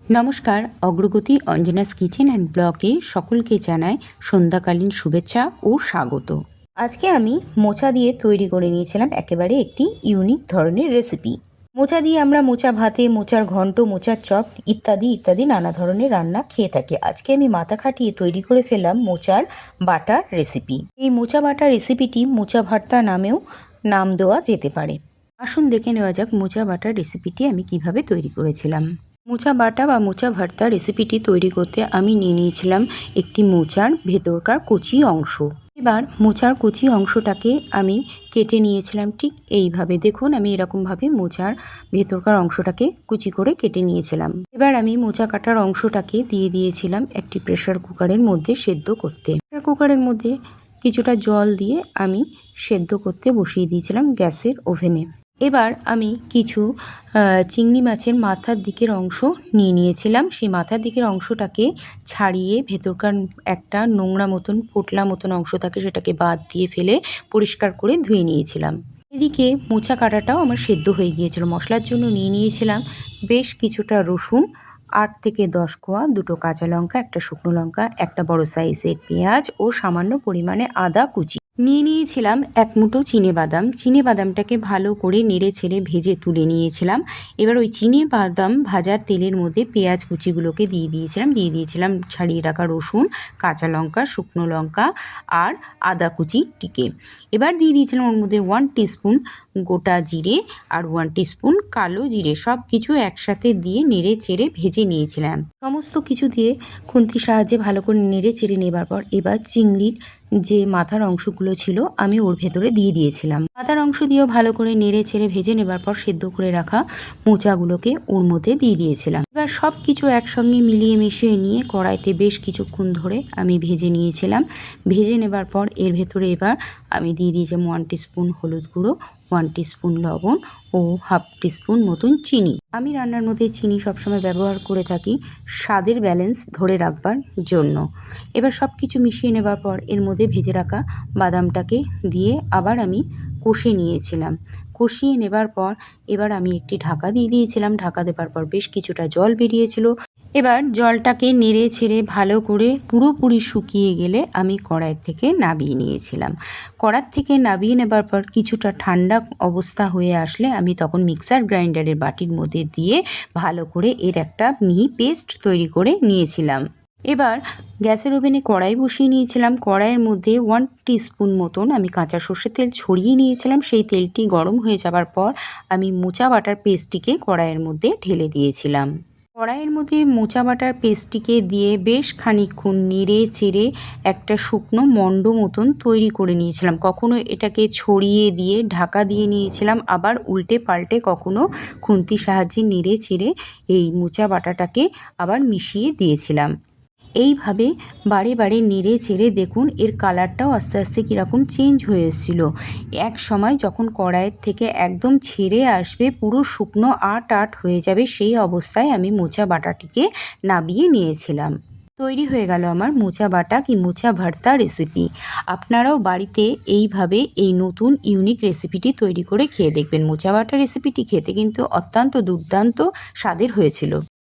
নমস্কার, অগ্রগতি Anjana's kitchen and ব্লগে সকলকে জানায় সন্ধ্যাকালীন শুভেচ্ছা ও স্বাগত। আজকে আমি মোচা দিয়ে তৈরি করে নিয়েছিলাম একেবারে একটি ইউনিক ধরনের রেসিপি। মোচা দিয়ে আমরা মোচা ভাতে, মোচার ঘন্ট, মোচার চপ ইত্যাদি ইত্যাদি নানা ধরনের রান্না খেয়ে থাকি। আজকে আমি মাথা খাটিয়ে তৈরি করে ফেললাম মোচার বাটার রেসিপি। এই মোচা বাটার রেসিপিটি মোচা ভর্তা নামেও নাম দেওয়া যেতে পারে। আসুন দেখে নেওয়া যাক মোচা বাটার রেসিপিটি আমি কিভাবে তৈরি করেছিলাম। মোচা বাটা বা মোচা ভর্তা রেসিপিটি তৈরি করতে আমি নিয়ে নিয়েছিলাম একটি মোচার ভেতরকার কচি অংশ। এবার মোচার কচি অংশটাকে আমি কেটে নিয়েছিলাম ঠিক এইভাবে। দেখুন, আমি এরকমভাবে মোচার ভেতরকার অংশটাকে কুচি করে কেটে নিয়েছিলাম। এবার আমি মোচা কাটার অংশটাকে দিয়ে দিয়েছিলাম একটি প্রেসার কুকারের মধ্যে সেদ্ধ করতে। প্রেসার কুকারের মধ্যে কিছুটা জল দিয়ে আমি সেদ্ধ করতে বসিয়ে দিয়েছিলাম গ্যাসের ওভেনে। এবার আমি কিছু চিংড়ি মাছের মাথার দিকের অংশ নিয়ে নিয়েছিলাম। সেই মাথার দিকের অংশটাকে ছাড়িয়ে ভেতরকার একটা নোংরা মতন পোটলা মতন অংশ থাকে, সেটাকে বাদ দিয়ে ফেলে পরিষ্কার করে ধুয়ে নিয়েছিলাম। এদিকে মোচা কাটাটাও আমার সেদ্ধ হয়ে গিয়েছিল। মশলার জন্য নিয়ে নিয়েছিলাম বেশ কিছুটা রসুন, 8 থেকে 10 কোয়া, 2টো কাঁচা লঙ্কা, একটা শুকনো লঙ্কা, একটা বড় সাইজের পেঁয়াজ ও সামান্য পরিমাণে আদা কুচি। নিয়ে নিয়েছিলাম 1 মুঠো চিনেবাদাম। চিনেবাদামটাকে ভালো করে নেড়ে ছেড়ে ভেজে তুলে নিয়েছিলাম। এবার ওই চিনেবাদাম ভাজার তেলের মধ্যে পেঁয়াজ কুচিগুলোকে দিয়ে দিয়েছিলাম ছাড়িয়ে রাখা রসুন, কাঁচা লঙ্কা, শুকনো লঙ্কা আর আদা কুচিটিকে। এবার দিয়ে দিয়েছিলাম ওর মধ্যে 1 টিস্পুন গোটা জিরে আর 1 টিস্পুন কালো জিরে। সব কিছু একসাথে দিয়ে নেড়ে চেড়ে ভেজে নিয়েছিলাম। সমস্ত কিছু দিয়ে খুন্তির সাহায্যে ভালো করে নেড়ে চেড়ে নেবার পর এবার চিংড়ির যে মাথার অংশগুলো ছিল আমি ওর ভেতরে দিয়ে দিয়েছিলাম। মাথার অংশ দিয়েও ভালো করে নেড়ে ছেড়ে ভেজে নেবার পর সেদ্ধ করে রাখা মোচাগুলোকে ওর মধ্যে দিয়ে দিয়েছিলাম। এবার সব কিছু একসঙ্গে মিলিয়ে মিশিয়ে নিয়ে কড়াইতে বেশ কিছুক্ষণ ধরে আমি ভেজে নিয়েছিলাম। ভেজে নেবার পর এর ভেতরে এবার আমি দিয়ে দিয়েছিলাম 1 টিস্পুন হলুদ গুঁড়ো, 1 টিস্পুন লবণ ও 1/2 টিস্পুন মতন চিনি। আমি রান্নার মধ্যে চিনি সবসময় ব্যবহার করে থাকি স্বাদের ব্যালেন্স ধরে রাখবার জন্য। এবার সব কিছু মিশিয়ে নেবার পর এর মধ্যে ভেজে রাখা বাদামটাকে দিয়ে আবার আমি কষে নিয়েছিলাম। কষিয়ে নেবার পর এবার আমি একটি ঢাকা দিয়ে দিয়েছিলাম। ঢাকা দেবার পর বেশ কিছুটা জল বেরিয়েছিল। এবার জলটাকে নেড়ে ছেড়ে ভালো করে পুরোপুরি শুকিয়ে গেলে আমি কড়াই থেকে নামিয়ে নিয়েছিলাম। কড়াই থেকে নামিয়ে নেবার পর কিছুটা ঠান্ডা অবস্থা হয়ে আসলে আমি তখন মিক্সার গ্রাইন্ডারের বাটির মধ্যে দিয়ে ভালো করে এর একটা মিহি পেস্ট তৈরি করে নিয়েছিলাম। এবার গ্যাসের ওভেনে কড়াই বসিয়ে নিয়েছিলাম। কড়াইয়ের মধ্যে 1 টিস্পুন মতন আমি কাঁচা সর্ষের তেল ছড়িয়ে নিয়েছিলাম। সেই তেলটি গরম হয়ে যাবার পর আমি মোচা বাটার পেস্টটিকে কড়াইয়ের মধ্যে ঢেলে দিয়েছিলাম। কড়াইয়ের মধ্যে মোচা বাটার পেস্টটিকে দিয়ে বেশ খানিকক্ষণ নেড়ে চেড়ে একটা শুকনো মণ্ড মতন তৈরি করে নিয়েছিলাম। কখনো এটাকে ছড়িয়ে দিয়ে ঢাকা দিয়ে নিয়েছিলাম, আবার উল্টে পাল্টে কখনো খুন্তির সাহায্যে নেড়ে চেড়ে এই মোচা বাটাটাকে আবার মিশিয়ে দিয়েছিলাম। এইভাবে বারে বারে নেড়ে চেড়ে দেখুন এর কালারটাও আস্তে আস্তে কীরকম চেঞ্জ হয়ে এসেছিলো। এক সময় যখন কড়াইয়ের থেকে একদম ছেড়ে আসবে, পুরো শুকনো আট হয়ে যাবে, সেই অবস্থায় আমি মোচা বাটাটিকে নামিয়ে নিয়েছিলাম। তৈরি হয়ে গেল আমার মোচা বাটা কি মোচা ভর্তা রেসিপি। আপনারাও বাড়িতে এইভাবে এই নতুন ইউনিক রেসিপিটি তৈরি করে খেয়ে দেখবেন। মোচা বাটা রেসিপিটি খেতে কিন্তু অত্যন্ত দুর্দান্ত স্বাদের হয়েছিল।